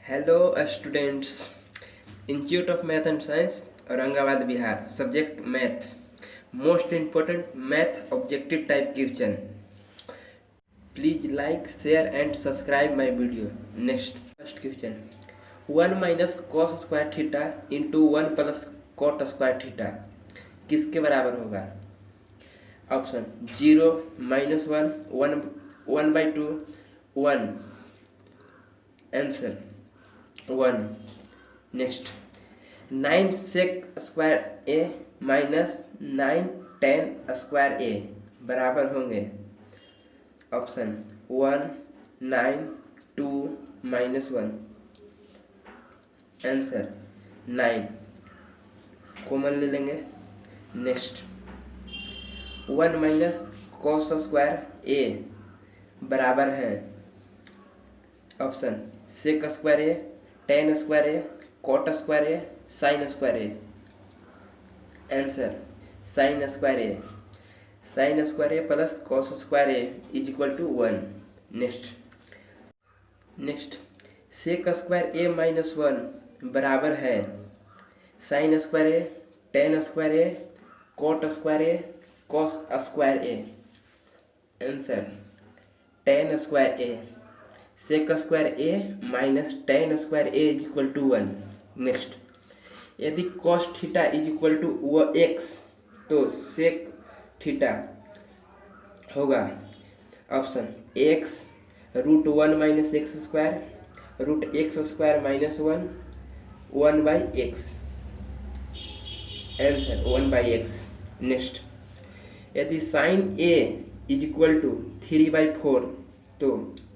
Hello students. Institute of math and science Aurangabad Bihar. Subject math. Most important math objective type question. Please like share and subscribe my video. Next first question, 1 minus cos square theta into 1 plus cot square theta किसके बराबर होगा? Option 0, -1, 1/2, 1। Answer 1। Next, 9 sec square A minus 9 tan square A बराबर होंगे। Option 1, 9, 2, -1। Answer 9। Common ले लेंगे। Next, 1 minus cos square A बराबर है। Option sec square A, tan square A, cot square A, sine square A. Answer sine square A. Sine square A plus cos square A is equal to 1। Next, sec square A -1 बराबर है sine square A, tan square A, cot square A, cos square A. Answer tan square A. Sec square A minus tan square A is equal to 1। Next, यदि cos theta is equal to x तो sec theta होगा। Option x √1 minus x square, √x square -1, 1/x। Answer 1/x। Next, यदि sine A is equal to 3/4 तो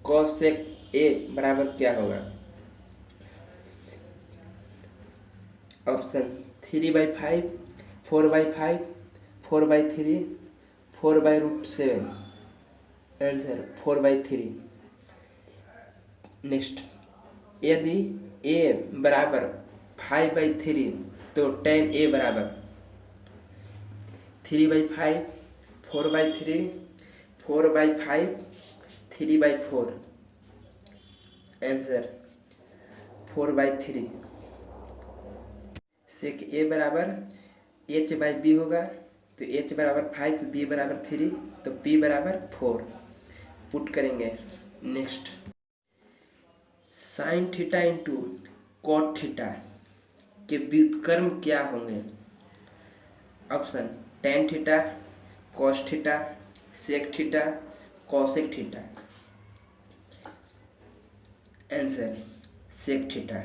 cos सेक ए बराबर क्या होगा? Option 3/5, 4/5, 4/3, 4/√7। Answer 4/3। Next, यदि ए बराबर 5/3 तो tan ए बराबर 3/5, 4/3, 4/5, 3/4। आंसर 4/3। सेक ए बराबर h/b होगा तो h बराबर 5, b बराबर 3 तो p बराबर 4 पुट करेंगे। Next, sine theta into cot theta के व्युत्क्रम क्या होंगे? Option tan theta, cos theta, sec theta, cosec theta. Answer sec theta.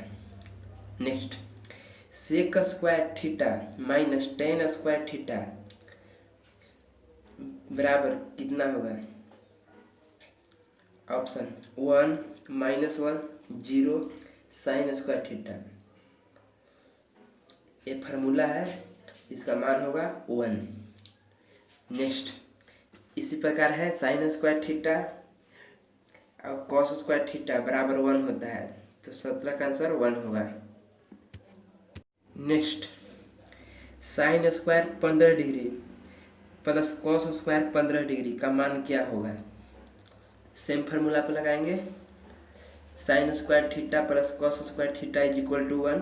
Next, sec square theta minus tan square theta बराबर कितना होगा? Option 1, -1, 0, sine square theta. ये formula है, इसका मान होगा 1। नेक्स्ट, इसी प्रकार है साइन स्क्वायर थीटा और कॉस स्क्वायर थीटा बराबर 1 होता है तो 17 का आंसर 1 होगा। Next, sine square 15 degree plus cos square 15 degree का मान क्या होगा? सेम फार्मूला पर लगाएंगे। Sine square theta plus cos square theta is equal to 1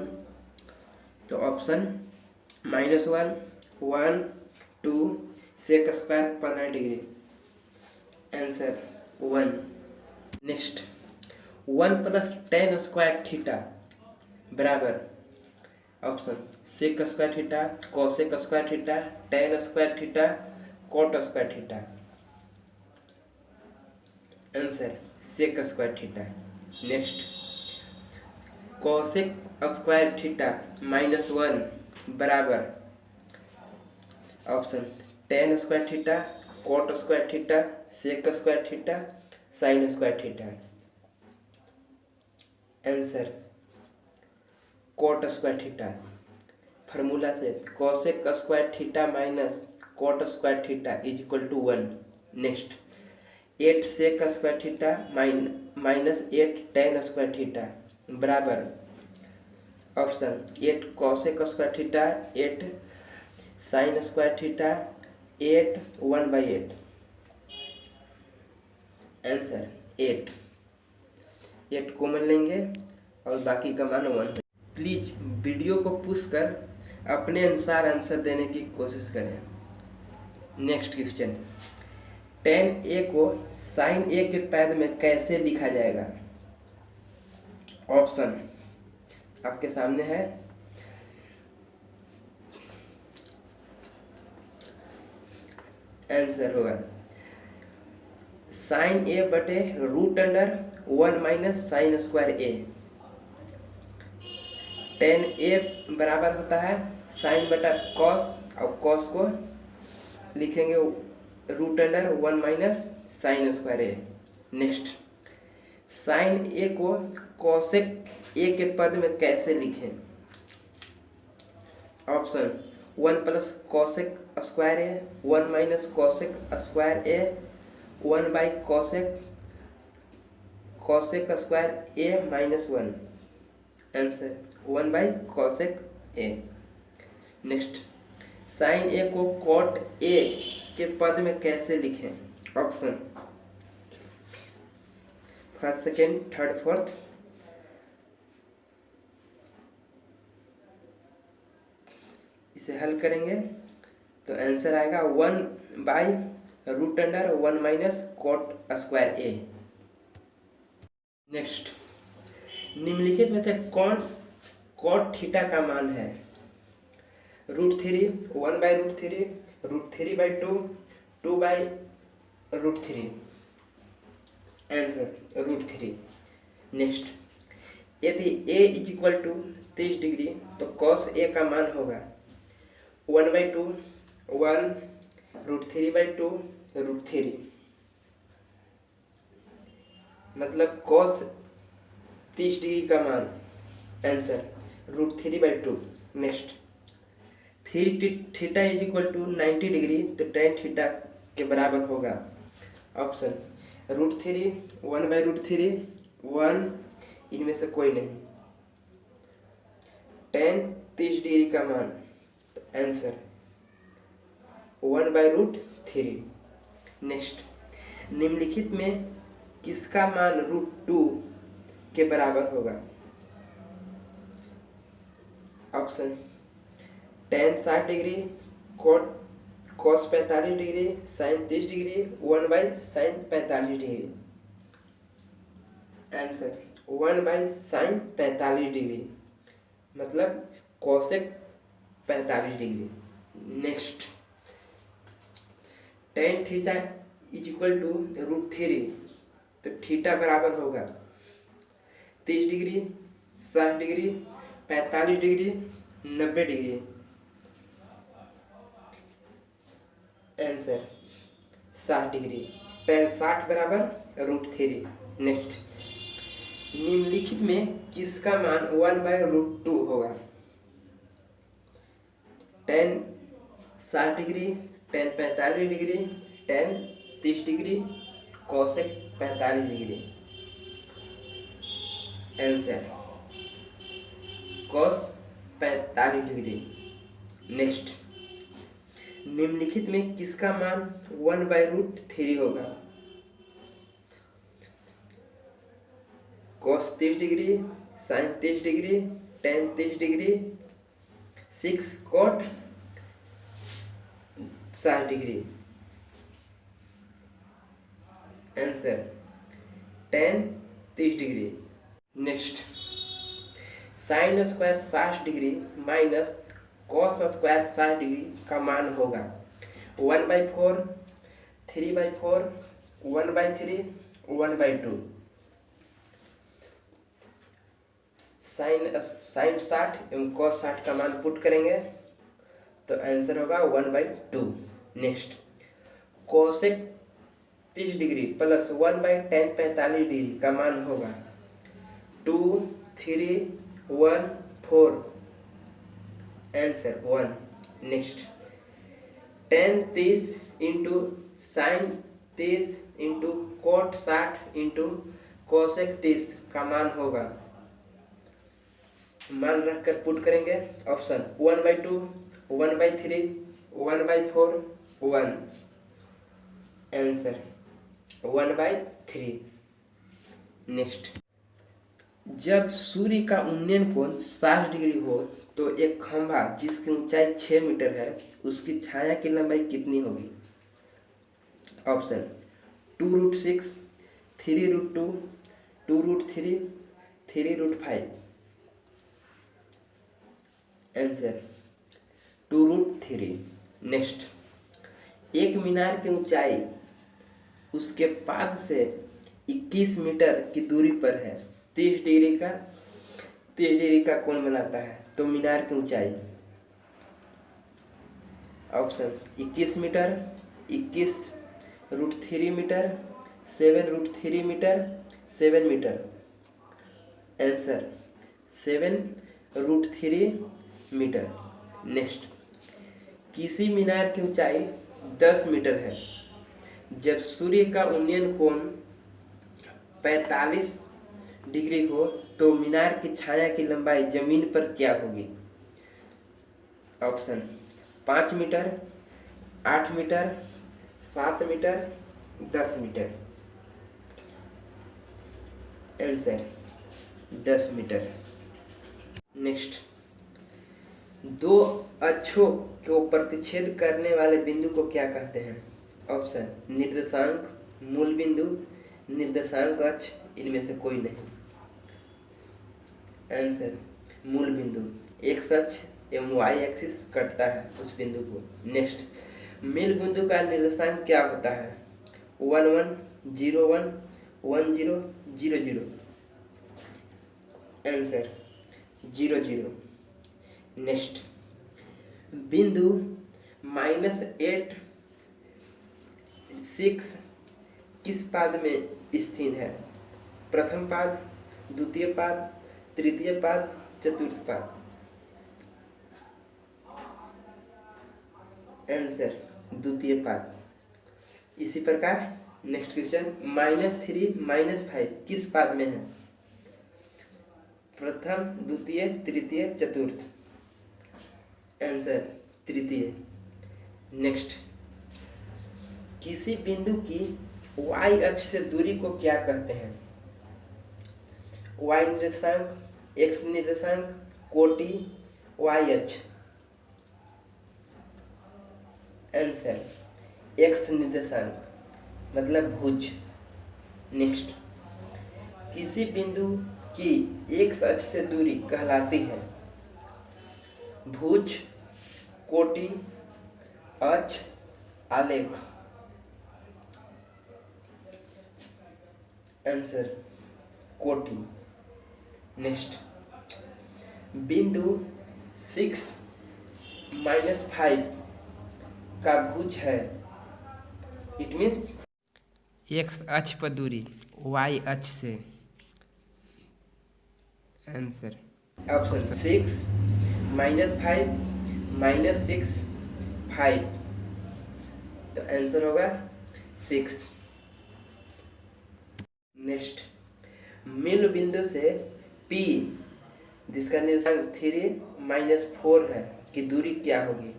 तो option -1, 1, 2, sec square 15 degree. Answer 1। Next, 1 plus tan square theta बराबर option sec square theta, cosec square theta, tan square theta, cot square theta. Answer sec square theta. Next, cosec square theta -1 बराबर option tan square theta, cot square theta, sec square theta, sine square theta. Answer cot square theta. Formula से cosec square theta minus cot square theta is equal to 1। Next, 8 sec square theta minus 8 tan square theta बराबर option 8 cosec square theta, 8 sine square theta, 8 1/8। Answer 8 common लेंगे और बाकी का मान 1। Please video को push कर अपने अनुसार आंसर देने की कोशिश करें। नेक्स्ट क्वेश्चन, tan a को sin a के पद में कैसे लिखा जाएगा? ऑप्शन आपके सामने है। आंसर होगा sin a बटे √1 - sin square a। tan a बराबर होता है sin बटा cos, और cos को लिखेंगे √1 - sin square a। Next, sin a को cosec a के पद में कैसे लिखें? Option 1 + cosec square a, 1 - cosec square a, 1/cosec square a -1। Answer 1/cosec a। Next, sin a को cot a के पद में कैसे लिखें? Option first, second, third, fourth. इसे हल करेंगे तो आंसर आएगा 1/√1 - cot स्क्वायर a। नेक्स्ट, निम्नलिखित में से कौन cot थीटा का मान है? √3, 1/√3, √3/2, 2/√3। आंसर √3। नेक्स्ट, यदि a = 30 डिग्री तो cos a का मान होगा 1/2, 1, √3/2, √3। मतलब cos 30 डिग्री का मान। आंसर √3/2। नेक्स्ट, थीटा = 90 डिग्री तो tan थीटा के बराबर होगा। ऑप्शन √3, 1/√3, 1, इनमें से कोई नहीं। tan 30 डिग्री का मान, आंसर 1/√3। नेक्स्ट, निम्नलिखित में किसका मान √2 के बराबर होगा? Option tan 60 degree, cos 45 degree, sin 30 degree, 1/sin 45 degree. Answer 1/sin 45 degree, मतलब cosec 45 degree. Next, tan theta = √3 तो थीटा बराबर होगा 30 degree, 60 degree, 45 degree, 90 degree. Answer 60 degree. tan 60 बराबर √3। नेक्स्ट, निम्नलिखित में किसका मान 1/√2 होगा? tan 60 degree, tan 45 degree, tan 30 degree, cosec 45 degree. Answer cos 45 degree. Next, निम्नलिखित में किसका मान 1/√3 होगा? cos 30 degree, sin 30 degree, tan 30 degree, 6 cot 60 degree. Answer tan 30 degree. Next, sin square 60 degree minus cos square 60 degree का मान होगा 1/4, 3/4, 1/3, 1/2। sin 60 एवं cos 60 का मान पुट करेंगे तो आंसर होगा 1/2। Next, cosec 30 degree plus 1/tan 45 degree का मान होगा 2, 3, 1, 4। Answer 1। Next, tan 30 into sin 30 into cot 60 into cosec 30 का मान होगा, मान रखकर पुट करेंगे। ऑप्शन 1/2, 1/3, 1/4, 1। आंसर 1/3। नेक्स्ट, जब सूर्य का उन्नयन कोण 60 डिग्री हो तो एक खंभा जिसकी ऊंचाई 6 मीटर है उसकी छाया की लंबाई कितनी होगी? ऑप्शन 2√6, 3√2, 2√3, 3√5। आंसर 2√3। नेक्स्ट, एक मीनार की ऊंचाई उसके पाद से 21 मीटर की दूरी पर है, 30 डिग्री का कोण बनाता है, तो मीनार की ऊंचाई। Option 21 metre, 21√3 metre, 7√3 metre, 7 metre. Answer 7√3 metre. Next, किसी मीनार की ऊंचाई 10 मीटर है, जब सूर्य का उन्नयन कोण 45 डिग्री हो तो मीनार की छाया की लंबाई जमीन पर क्या होगी? Option 5 metre, 8 metre, 7 metre, 10 metre. Answer 10 metre. Next, दो अक्षों को प्रतिच्छेद करने वाले बिंदु को क्या कहते हैं? ऑप्शन निर्देशांक, मूल बिंदु, निर्देशांक अक्ष, इनमें से कोई नहीं। आंसर मूल बिंदु, एक्स अक्ष एवं वाई एक्सिस कटता है उस बिंदु को। नेक्स्ट, मूल बिंदु का निर्देशांक क्या होता है? 1 1, 0 1, 1 0, 0 0। आंसर 0 0। नेक्स्ट, बिंदु -8 6 किस पाद में स्थित है? प्रथम पाद, द्वितीय पाद, तृतीय पाद, चतुर्थ पाद। आंसर द्वितीय पाद। इसी प्रकार नेक्स्ट क्वेश्चन, -3 -5 किस पाद में है? प्रथम, द्वितीय, तृतीय, चतुर्थ। आंसर तृतीय। नेक्स्ट, किसी बिंदु की y अक्ष से दूरी को क्या कहते हैं? y निर्देशांक, x निर्देशांक, कोटि, y अक्ष। आंसर x निर्देशांक, मतलब भुज। नेक्स्ट, किसी बिंदु की x अक्ष से दूरी कहलाती है? भुज, कोटि, अक्ष, आलेख। आंसर कोटि। नेक्स्ट, बिंदु 6 -5 का भुज है, इट मीन्स एक्स अक्ष पर दूरी वाई अक्ष से। आंसर ऑप्शन 6 -5 -6 5, तो आंसर होगा 6। नेक्स्ट, मूल बिंदु से P जिसका निर्देशांक 3 -4 है की दूरी क्या होगी?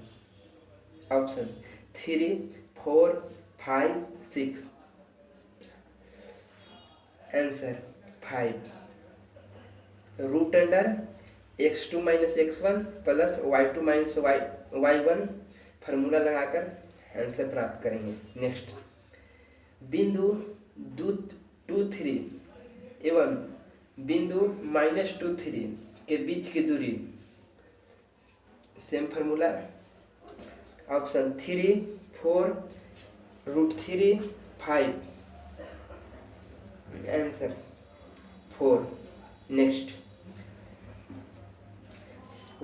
Option 3 4 5 6। Answer 5। √x2 - x1 plus y2 - y1 formula लगाकर आंसर प्राप्त करेंगे। नेक्स्ट, बिंदु 2 3 एवं बिंदु -2 3 के बीच की दूरी, same formula. Option 3 4 √3 5। Answer 4। Next,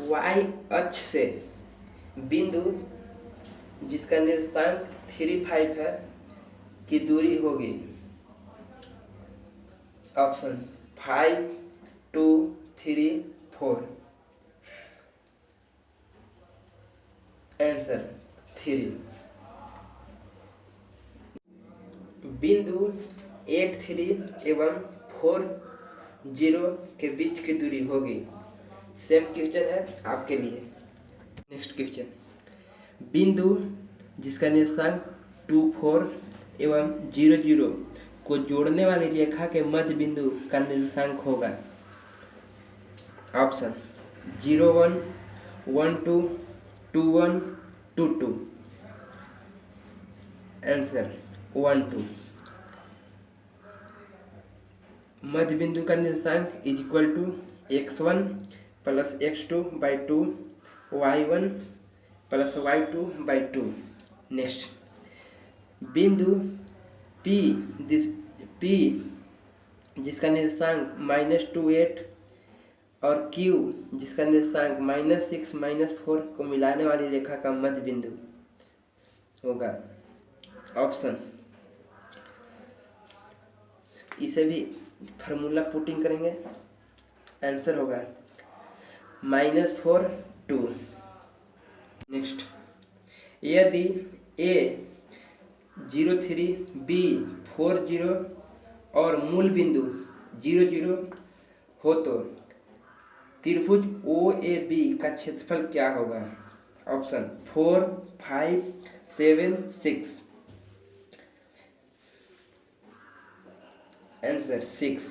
y अक्ष से बिंदु जिसका निर्देशांक 3 5 है की दूरी होगी? ऑप्शन 5 2 3 4। आंसर 3। बिंदु 8 3 एवं 4 0 के बीच की दूरी होगी? सेम क्वेश्चन है आपके लिए। नेक्स्ट क्वेश्चन, बिंदु जिसका निर्देशांक 2 4 एवं 0 0 को जोड़ने वाली रेखा के मध्य बिंदु का निर्देशांक होगा? ऑप्शन 0 1 1 2 2 1 2 2। आंसर 1 2। मध्य बिंदु का निर्देशांक is equal to x1 plus x2 by 2 y1 plus y2 by 2। Next, बिंदु P जिसका निर्देशांक -2 8 और Q जिसका निर्देशांक -6 -4 को मिलाने वाली रेखा का मध्य बिंदु होगा। ऑप्शन, इसे भी फार्मूला पुटिंग करेंगे, आंसर होगा -4 2। नेक्स्ट, यदि A 0 3 B 4 0 और मूल बिंदु 0 0 हो तो त्रिभुज OAB का क्षेत्रफल क्या होगा। ऑप्शन 4 5 7 6। आंसर 6।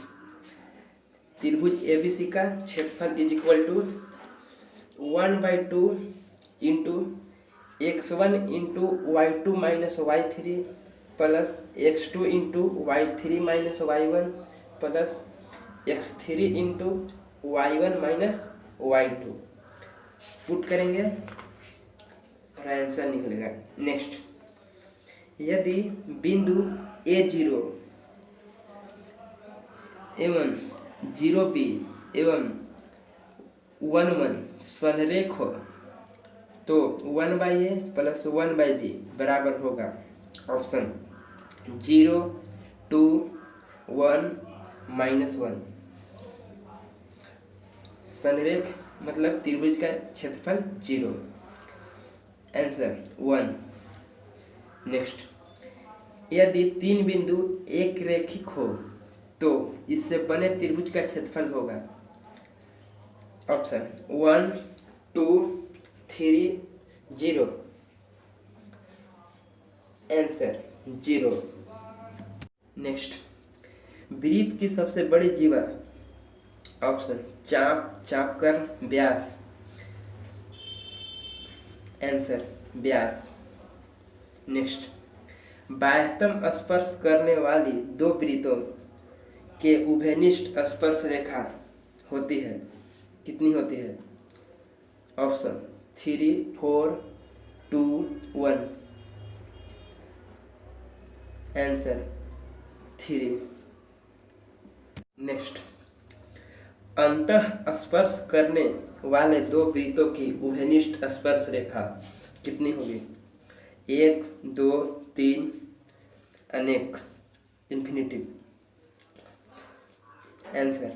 त्रिभुज ABC का क्षेत्रफल is equal to 1/2 into x1 into y2 minus y3 plus x2 into y3 minus y1 plus x3 into y1 minus y2। Put करेंगे और आंसर निकलेगा। नेक्स्ट, यदि बिंदु A0 एवं 0B एवं 1 1 संरेख हो तो 1/A प्लस 1/B बराबर होगा। ऑप्शन 0 2 1 -1। संरेख मतलब त्रिभुज का क्षेत्रफल 0, आंसर 1। नेक्स्ट, यदि 3 बिंदु एक रेखिक हो तो इससे बने त्रिभुज का क्षेत्रफल होगा। ऑप्शन 1 2 3 0। आंसर 0। नेक्स्ट, वृत्त की सबसे बड़ी जीवा। ऑप्शन चाप, चापकर्ण, व्यास। आंसर व्यास। नेक्स्ट, बाह्यतम स्पर्श करने वाली दो वृत्तों के उभयनिष्ठ स्पर्श रेखा होती है, कितनी होती है। ऑप्शन 3 4 2 1। आंसर 3। नेक्स्ट, अंतः स्पर्श करने वाले दो वृत्तों की उभयनिष्ठ स्पर्श रेखा कितनी होगी। 1 2 3 अनेक, इंफिनिटिव। आंसर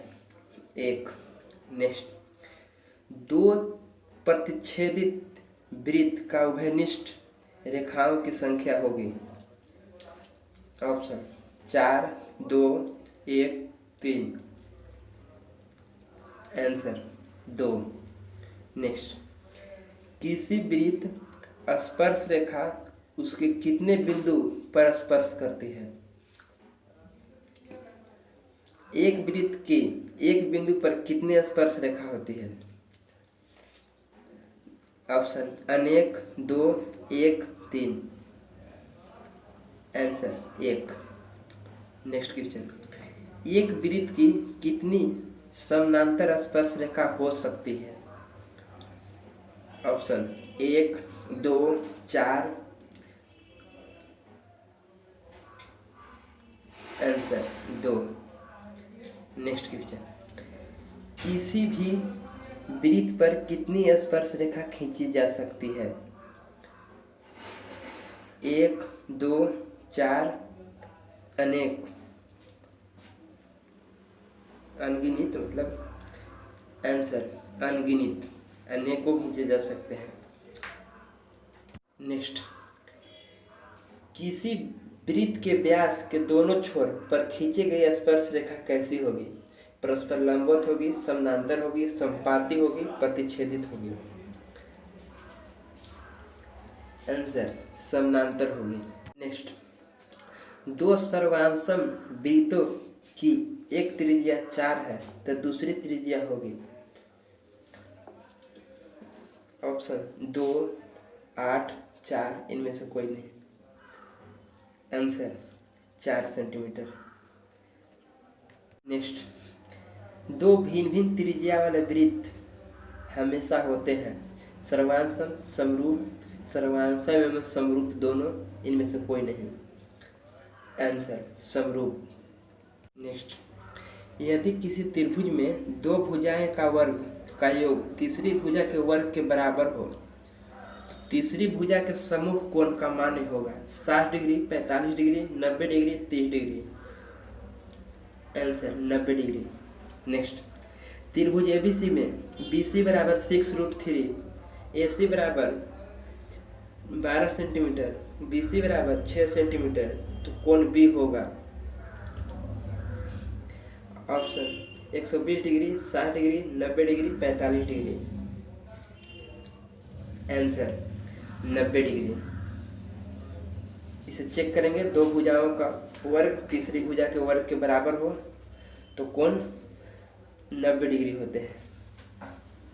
1। नेक्स्ट, दो प्रतिच्छेदित वृत्त का उभयनिष्ठ रेखाओं की संख्या होगी। ऑप्शन 4 2 1 3। आंसर 2। नेक्स्ट, किसी वृत्त स्पर्श रेखा उसके कितने बिंदु पर स्पर्श करती है। एक वृत्त की एक बिंदु पर कितनी स्पर्श रेखा होती है। ऑप्शन अनेक, 2 1 3। आंसर 1। नेक्स्ट क्वेश्चन, एक वृत्त की कितनी समानांतर स्पर्श रेखा हो सकती है। ऑप्शन 1 2 4। आंसर 2। नेक्स्ट क्वेश्चन, किसी भी वृत्त पर कितनी स्पर्श रेखा खींची जा सकती है। 1 2 4 अनेक, अनगिनत मतलब आंसर अनगिनत, अनेकों खींचे जा सकते हैं। नेक्स्ट, किसी वृत्त के व्यास के दोनों छोर पर खींची गई स्पर्श रेखा कैसी होगी। परस्पर लंबवत होगी, समानांतर होगी, संपाती होगी, प्रतिच्छेदित होगी। आंसर समानांतर होगी। नेक्स्ट, दो सर्वांशम वृत्तों की एक त्रिज्या 4 है तो दूसरी त्रिज्या होगी। ऑप्शन 2, 8, 4 इनमें से कोई नहीं। Answer 4 centimetre. नेक्स्ट, दो भिन्न भिन्न त्रिज्या वाले वृत्त हमेशा होते हैं, सर्वांशम समरूप, सर्वांशम एवं समरूप दोनों, इनमें से कोई नहीं। आंसर समरूप। नेक्स्ट, यदि किसी त्रिभुज में दो भुजाएं का वर्ग का योग तीसरी भुजा के वर्ग के बराबर हो, तो तीसरी भुजा के सम्मुख कोण का मान होगा 60 degree, 45 degree, 90 degree, 30 degree. Answer 90 degree. Next, त्रिभुज एबीसी में BC बराबर 6√3, AC बराबर 12 सेंटीमीटर, BC बराबर 6 सेंटीमीटर, तो कोण B होगा। Option 120 degree, 60 degree, 90 degree, 45 degree. Answer 90 degree. इसे चेक करेंगे, दो भुजाओं का वर्ग तीसरी भुजा के वर्ग के बराबर हो तो कोण 90 डिग्री होते हैं।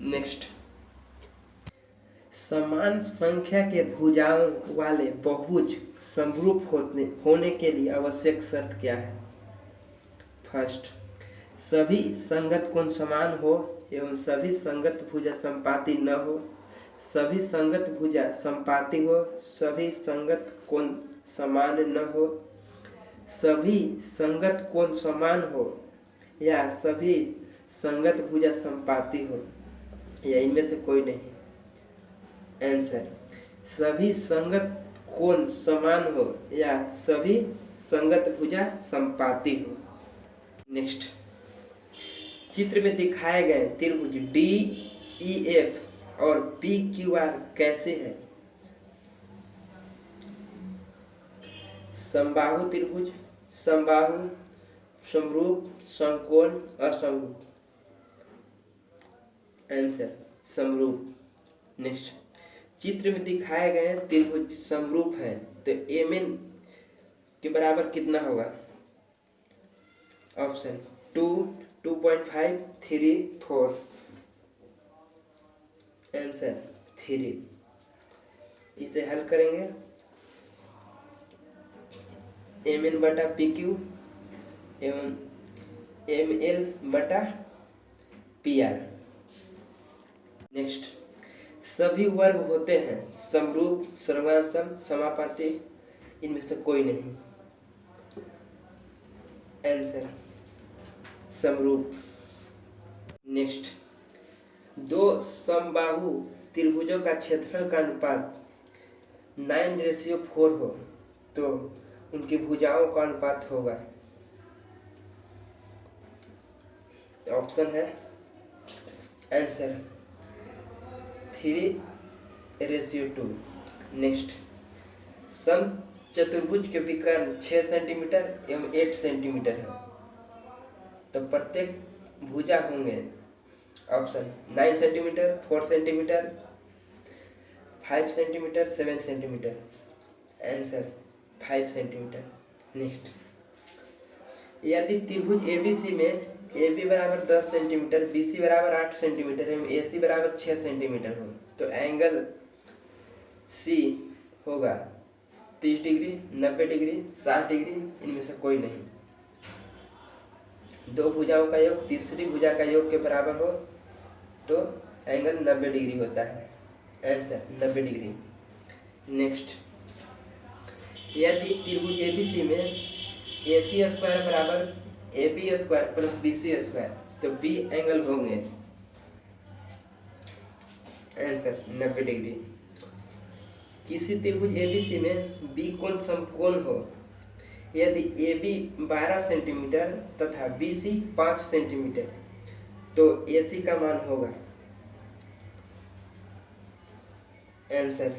नेक्स्ट, समान संख्या के भुजाओं वाले बहुभुज समरूप होने के लिए आवश्यक शर्त क्या है? फर्स्ट, सभी संगत कोण समान हो एवं सभी संगत भुजा संपाती न हो, सभी संगत भुजा संपाती हो, सभी संगत कोण समान न हो, सभी संगत कोण समान हो, या सभी संगत भुजा संपाती हो, या इनमें से कोई नहीं। आंसर सभी संगत कोण समान हो या सभी संगत भुजा संपाती हो। नेक्स्ट, चित्र में दिखाए गए त्रिभुज DEF और PQR कैसे है? समबाहु त्रिभुज, समबाहु, समरूप, समकोण, असमरूप। आंसर समरूप। नेक्स्ट, चित्र में दिखाए गए त्रिभुज समरूप है तो MN के बराबर कितना होगा? ऑप्शन 2, 2.5, 3, 4। आंसर 3। इसे हल करेंगे, MN बटा PQ एवं ML बटा PR। नेक्स्ट, सभी वर्ग होते हैं समरूप, सर्वांशम, समापाती, इनमें से कोई नहीं। आंसर समरूप। नेक्स्ट, दो समबाहु त्रिभुजों का क्षेत्रफल का अनुपात 9:4 हो तो उनकी भुजाओं का अनुपात होगा। ऑप्शन है आंसर 3:2। नेक्स्ट, सम चतुर्भुज के विकर्ण 6 सेंटीमीटर एवं 8 सेंटीमीटर है तो प्रत्येक भुजा होंगे। Option 9 centimetre, 4 centimetre, 5 centimetre, 7 centimetre. Answer 5 centimetre. Next, यदि त्रिभुज ABC में AB बराबर 10 सेंटीमीटर, BC बराबर 8 सेंटीमीटर एवं AC बराबर 6 सेंटीमीटर हो तो एंगल C होगा 30 डिग्री, 90 डिग्री, 60 डिग्री, इनमें से कोई नहीं। दो भुजाओं का योग तीसरी भुजा का योग के बराबर हो तो एंगल 90 डिग्री होता है। Answer 90 degree. नेक्स्ट, यदि त्रिभुज ABC में AC स्क्वायर बराबर AB square plus BC square तो B एंगल होंगे। Answer 90 degree. किसी त्रिभुज ABC में B कोण समकोण हो यदि AB 12 सेंटीमीटर तथा BC 5 सेंटीमीटर तो AC का मान होगा। Answer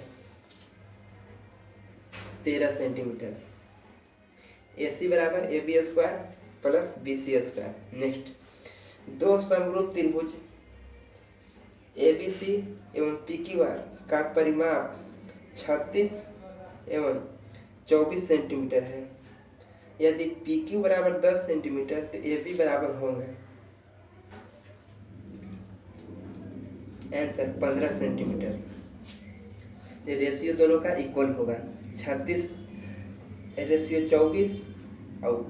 13 centimetre. AC बराबर AB square plus BC square. Next, दो समरूप त्रिभुज ABC एवं PQR का परिमाप 36 एवं 24 सेंटीमीटर है। यदि PQ बराबर 10 सेंटीमीटर तो AB बराबर होंगे। Answer 15 centimetre. रेशियो दोनों का इक्वल होगा। 36:24 और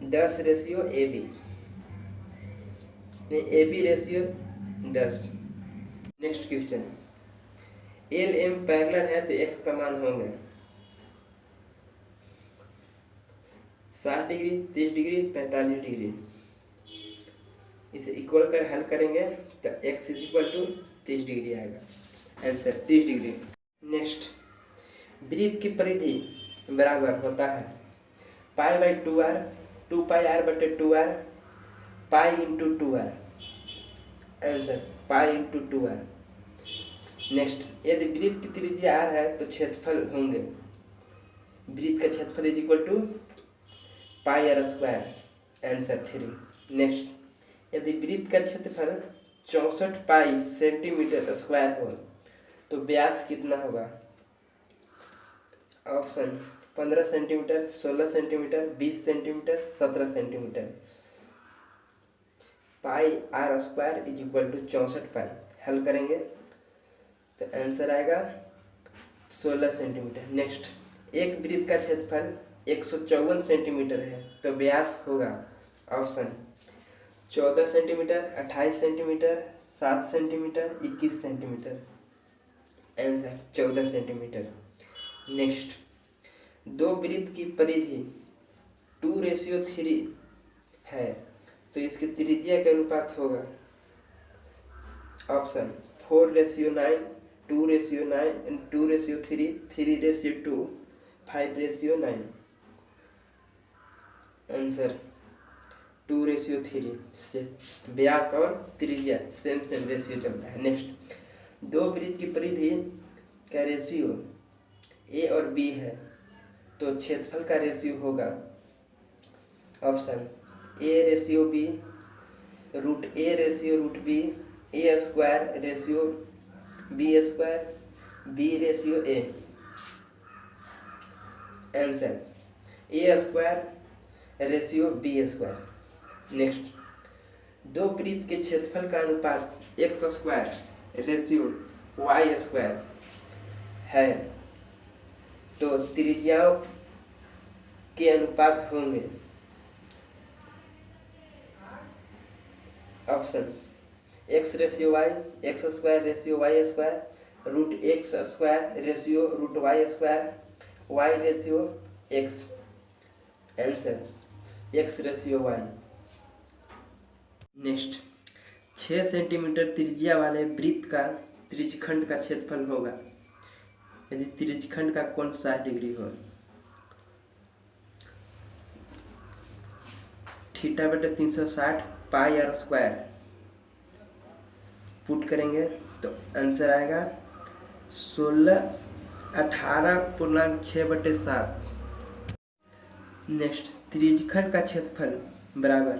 10:AB, AB ratio 10। Next question, L M parallel है तो एक्स का मान होंगे 60 डिग्री, 30 डिग्री, 45 डिग्री। इसे इक्वल कर हल करेंगे तो x is equal to 30 degree आएगा। Answer 30 degree. नेक्स्ट, वृत्त की परिधि बराबर होता है π/2r, 2πr/2r, π×2r। Answer π×2r। Next, यदि वृत्त की त्रिज्या r है तो क्षेत्रफल होंगे, वृत्त का क्षेत्रफल is equal to πr²। Answer 3। Next, यदि वृत्त का क्षेत्रफल 64 पाई सेंटीमीटर स्क्वायर हो तो व्यास कितना होगा? Option 15 centimetre, 16 centimetre, 20 centimetre, 17 centimetre. πr² is equal to 64 pi. हल करेंगे तो आंसर आएगा 16 सेंटीमीटर। नेक्स्ट, एक वृत्त का क्षेत्रफल 154 सेंटीमीटर है तो व्यास होगा option 14 centimetre, 28 centimetre, 7 centimetre, 21 centimetre. Answer 14 centimetre. Next, दो वृत्त की परिधि 2:3 है तो इसकी त्रिज्या के अनुपात होगा ऑप्शन 4:9, 2:9, 2:3, 3:2, 5:9। आंसर 2:3 से व्यास और त्रिज्या सेम रेशियो चलता है। नेक्स्ट, दो वृत्त की परिधि का रेशियो ए और बी है तो क्षेत्रफल का रेशियो होगा option A/B, √A/√B, A²/B², B/A। Answer A²/B²। Next, दो वृत्त के क्षेत्रफल का अनुपात x²/y² है तो त्रिज्याओं के अनुपात होंगे option x/y, x²/y², √x²/√y², y/x। Answer x/y। Next, 6 centimetre त्रिज्या वाले वृत्त का त्रिज्यखंड का क्षेत्रफल होगा यदि त्रिज्यखंड का कोण 60 डिग्री हो। θ/360 πr²। पुट करेंगे तो आंसर आएगा 18.6/7। नेक्स्ट, त्रिज्यखंड का क्षेत्रफल बराबर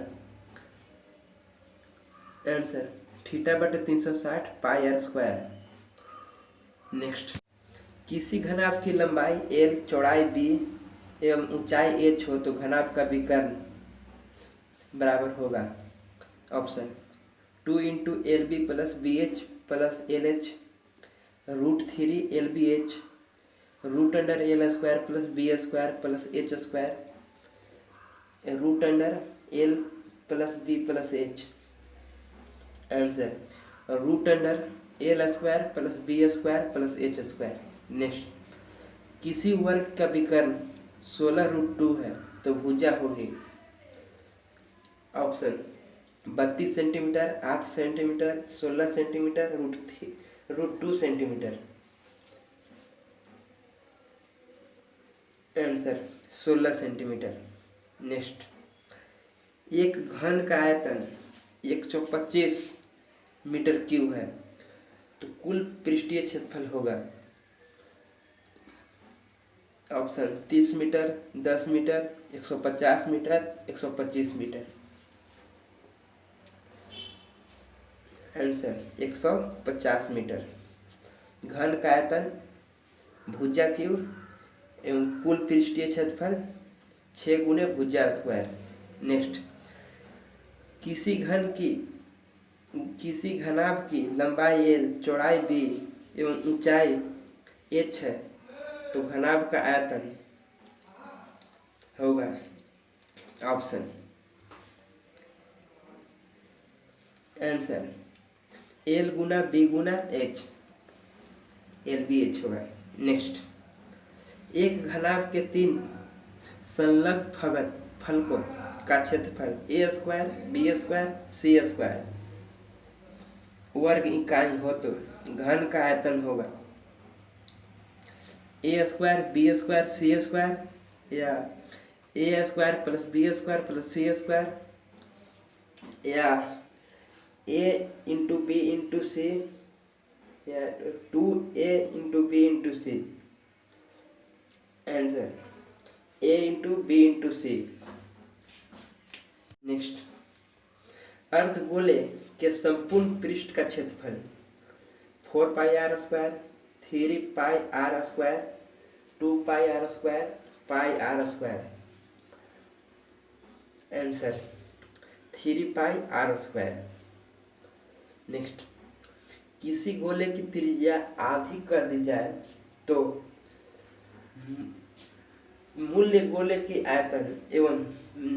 आंसर θ/360 πr²। नेक्स्ट, किसी घनाभ की लंबाई l, चौड़ाई b एवं ऊंचाई h हो तो घनाभ का विकर्ण बराबर होगा option 2 × LB + BH + LH, √3 LBH, √L² + B² + H², √L + B + H। Answer √L² + B² + H²। Next, किसी वर्ग का विकर्ण 16√2 है तो भुजा होगी option 32 centimetre, 8 centimetre, 16 centimetre, √2 centimetre. Answer 16 centimetre. Next, एक घन का आयतन 125 मीटर क्यूब है तो कुल पृष्ठीय क्षेत्रफल होगा option 30 metre, 10 metre, 150 metre, 125 metre. Answer 150 metre. घन का आयतन, भुजा क्यूब एवं कुल पृष्ठीय क्षेत्रफल 6 × भुजा स्क्वायर। नेक्स्ट, किसी घन की किसी घनाभ की लंबाई L, चौड़ाई B एवं ऊंचाई H है तो घनाभ का आयतन होगा ऑप्शन आंसर L गुना B गुना H, LBH होगा। नेक्स्ट, एक घनाभ के 3 संलग्न फलकों का क्षेत्रफल A² B² C² वर्ग इकाई हो तो घन का आयतन होगा A² B² C² या A² + B² + C² या A × B × C या 2A × B × C। Answer A × B × C। Next, अर्धगोले के संपूर्ण पृष्ठ का क्षेत्रफल 4πr², 3πr², 2πr², πr²। Answer 3πr²। Next, किसी गोले की त्रिज्या आधी कर दी जाए तो मूल गोले की आयतन एवं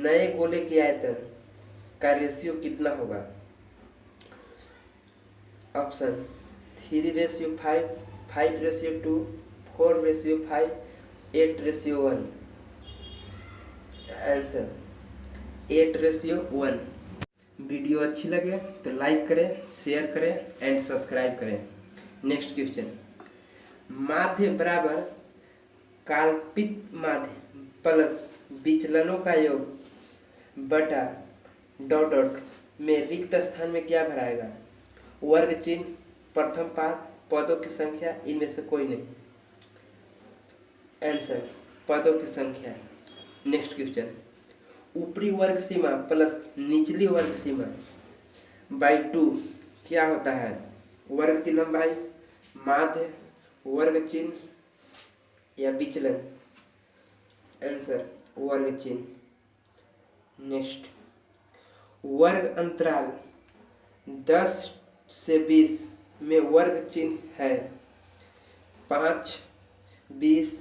नए गोले की आयतन का रेशियो कितना होगा? ऑप्शन 3:5, 5:2, 4:5, 8:1। आंसर 8:1। वीडियो अच्छी लगे तो लाइक करें, शेयर करें एंड सब्सक्राइब करें। नेक्स्ट क्वेश्चन, माध्य बराबर काल्पनिक माध्य प्लस विचलनों का योग बटा डॉट डॉट में रिक्त स्थान में क्या भराएगा? वर्ग चिन्ह, प्रथम पाद, पदों की संख्या, इनमें से कोई नहीं। आंसर पदों की संख्या। नेक्स्ट क्वेश्चन, ऊपरी वर्ग सीमा प्लस निचली वर्ग सीमा बाई 2 क्या होता है? वर्ग की लंबाई, माध्य, वर्ग चिन्ह या विचलन। आंसर वर्ग चिन्ह। नेक्स्ट, वर्ग अंतराल 10 से 20 में वर्ग चिन्ह है 5, 20,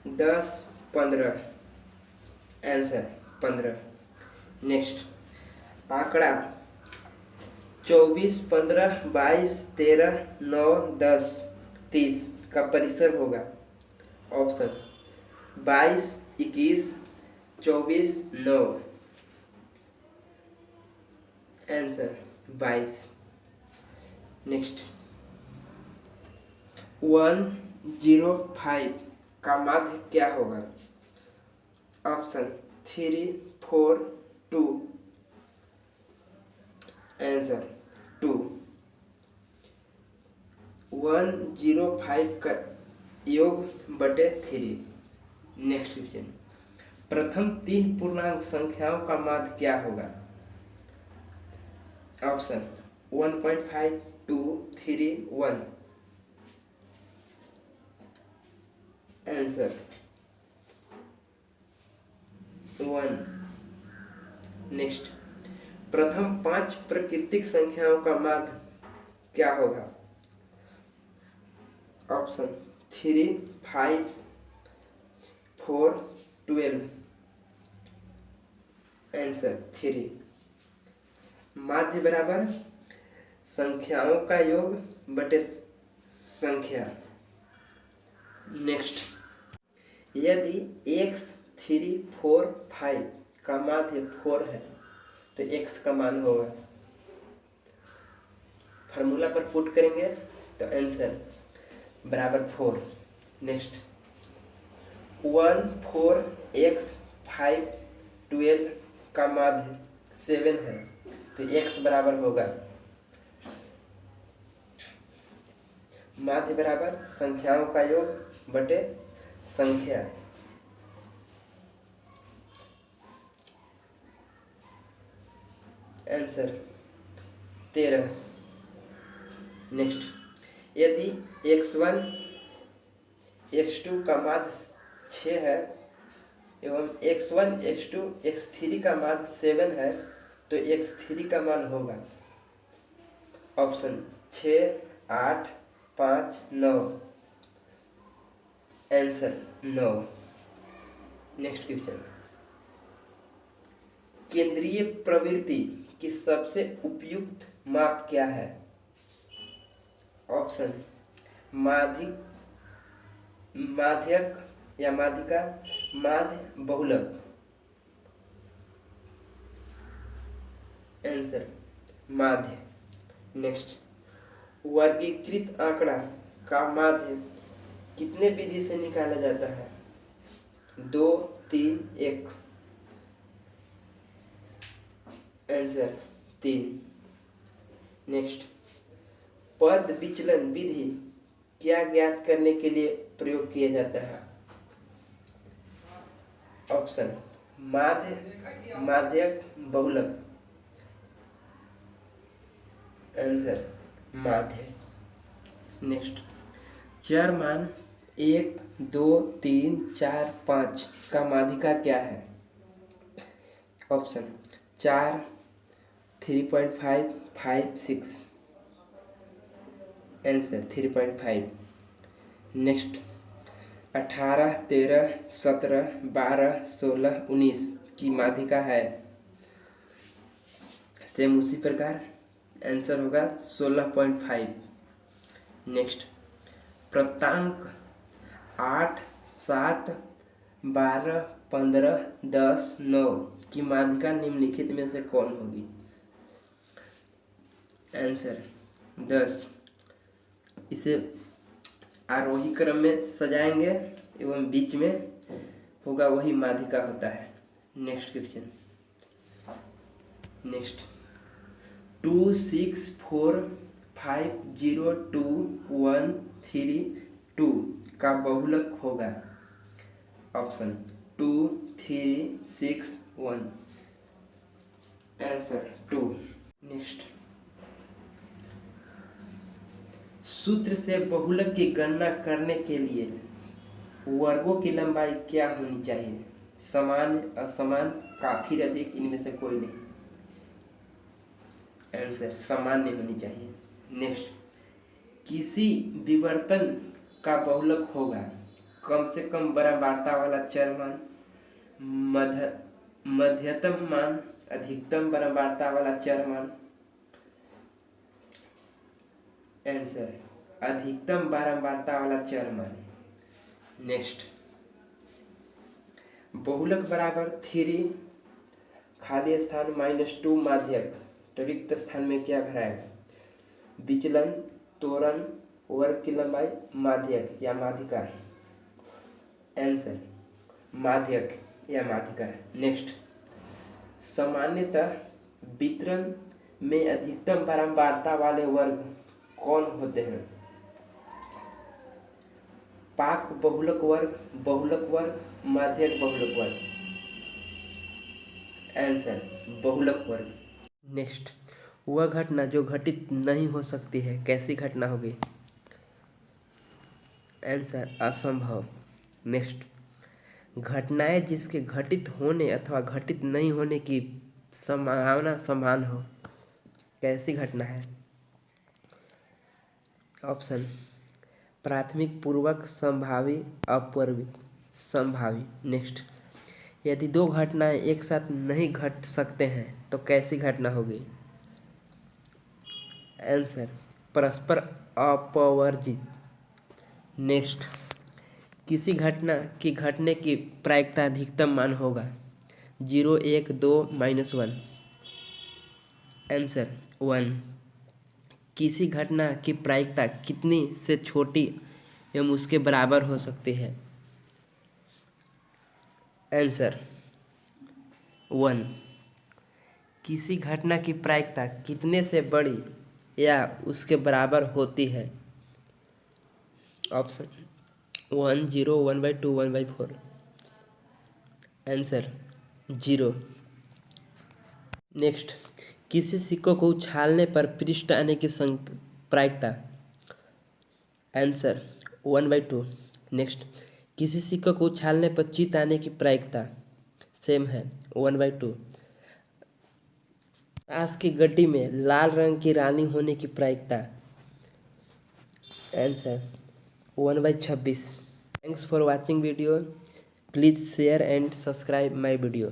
10, 15। आंसर 15। नेक्स्ट, आंकड़ा 24, 15, 22, 13, 9, 10, 30 का परिसर होगा। ऑप्शन 22, 21, 24, 9। आंसर 22। नेक्स्ट, 105 का माध्य क्या होगा? ऑप्शन 3, 4, 2। आंसर 2। 105 का योग बटे 3। नेक्स्ट क्वेश्चन, प्रथम 3 पूर्णांक संख्याओं का माध्य क्या होगा? ऑप्शन 1.5, 2, 3, 1। आंसर 1। नेक्स्ट, प्रथम 5 प्राकृतिक संख्याओं का माध्य क्या होगा? ऑप्शन 3, 5, 4, 12। आंसर 3। माध्य बराबर संख्याओं का योग बटे संख्या। नेक्स्ट, यदि x 3, 4, 5 का माध्य 4 है तो x का मान होगा, फार्मूला पर पुट करेंगे तो आंसर बराबर 4। नेक्स्ट, 1, 4, x 5, 12 का माध्य 7 है तो x बराबर होगा, माध्य बराबर संख्याओं का योग बटे संख्या। आंसर 13। नेक्स्ट, यदि x1 x2 का माध्य 6 है एवं x1 x2 x3 का माध्य 7 है तो x3 का मान होगा ऑप्शन 6, 8, 5, 9। आंसर 9। नेक्स्ट क्वेश्चन, केंद्रीय प्रवृत्ति की सबसे उपयुक्त माप क्या है? ऑप्शन माध्यक या माध्यिका, माध्य, बहुलक। आंसर माध्य। नेक्स्ट, वर्गीकृत आंकड़ा का माध्य कितने विधि से निकाला जाता है? 2, 3, 1। आंसर 3। नेक्स्ट, पद विचलन विधि क्या ज्ञात करने के लिए प्रयोग किया जाता है? ऑप्शन माध्य, माध्यक, बहुलक। आंसर माध्य। नेक्स्ट, चर मान 1, 2, 3, 4, 5 का माध्यिका क्या है? ऑप्शन 4, 3.5, 5, 6। आंसर 3.5। नेक्स्ट, 18, 13, 17, 12, 16, 19 की माध्यिका है? सेम उसी प्रकार आंसर होगा 16.5। नेक्स्ट, प्राप्तांक 8, 7, 12, 15, 10, 9 की माध्यिका निम्नलिखित में से कौन होगी? आंसर 10। इसे आरोही क्रम में सजाएंगे एवं बीच में होगा वही माध्यिका होता है। नेक्स्ट क्वेश्चन, नेक्स्ट, 2, 6, 4, 5, 0, 2, 1, 3, 2 का बहुलक होगा? ऑप्शन 2, 3, 6, 1। आंसर 2। नेक्स्ट, सूत्र से बहुलक की गणना करने के लिए वर्गों की लंबाई क्या होनी चाहिए? समान, असमान, काफी अधिक, इनमें से कोई नहीं। आंसर सामान्य होनी चाहिए। नेक्स्ट, किसी विवर्तन का बहुलक होगा कम से कम बारंबारता वाला चर मान, मध्यतम मान, अधिकतम बारंबारता वाला चर मान। आंसर अधिकतम बारंबारता वाला चर मान। नेक्स्ट, बहुलक बराबर 3, खाली स्थान -2 माध्यक, तो रिक्त स्थान में क्या भराएगा? विचलन, त्वरण, वर्ग की लंबाई, माध्यक या माध्यिका। आंसर माध्यक या माध्यिका। नेक्स्ट, सामान्यतः वितरण में अधिकतम बारंबारता वाले वर्ग कौन होते हैं? पाक बहुलक वर्ग, बहुलक वर्ग, माध्यक बहुलक वर्ग। आंसर बहुलक वर्ग। नेक्स्ट, वह घटना जो घटित नहीं हो सकती है कैसी घटना होगी? आंसर असंभव। नेक्स्ट, घटनाएं जिसके घटित होने अथवा घटित नहीं होने की संभावना समान हो कैसी घटना है? ऑप्शन प्राथमिक, पूर्वक, संभावी, अपवर्वित, संभावी। नेक्स्ट, यदि दो घटनाएं एक साथ नहीं घट सकते हैं तो कैसी घटना होगी? आंसर परस्पर अपवर्जित। नेक्स्ट, किसी घटना की घटने की प्रायिकता अधिकतम मान होगा? 0, 1, 2, -1। आंसर 1। किसी घटना की प्रायिकता कितनी से छोटी एवं उसके बराबर हो सकती है? आंसर 1। किसी घटना की प्रायिकता कितने से बड़ी या उसके बराबर होती है? ऑप्शन 1, 0, 1/2, 1/4। आंसर 0। नेक्स्ट, किसी सिक्कों को उछालने पर पृष्ठ आने की प्रायिकता? आंसर 1/2। नेक्स्ट, किसी सिक्कों को उछालने पर चित आने की प्रायिकता? सेम है 1/2। ताश की गड्डी में लाल रंग की रानी होने की प्रायिकता। Answer 1/26। Thanks for watching video. Please share and subscribe my video.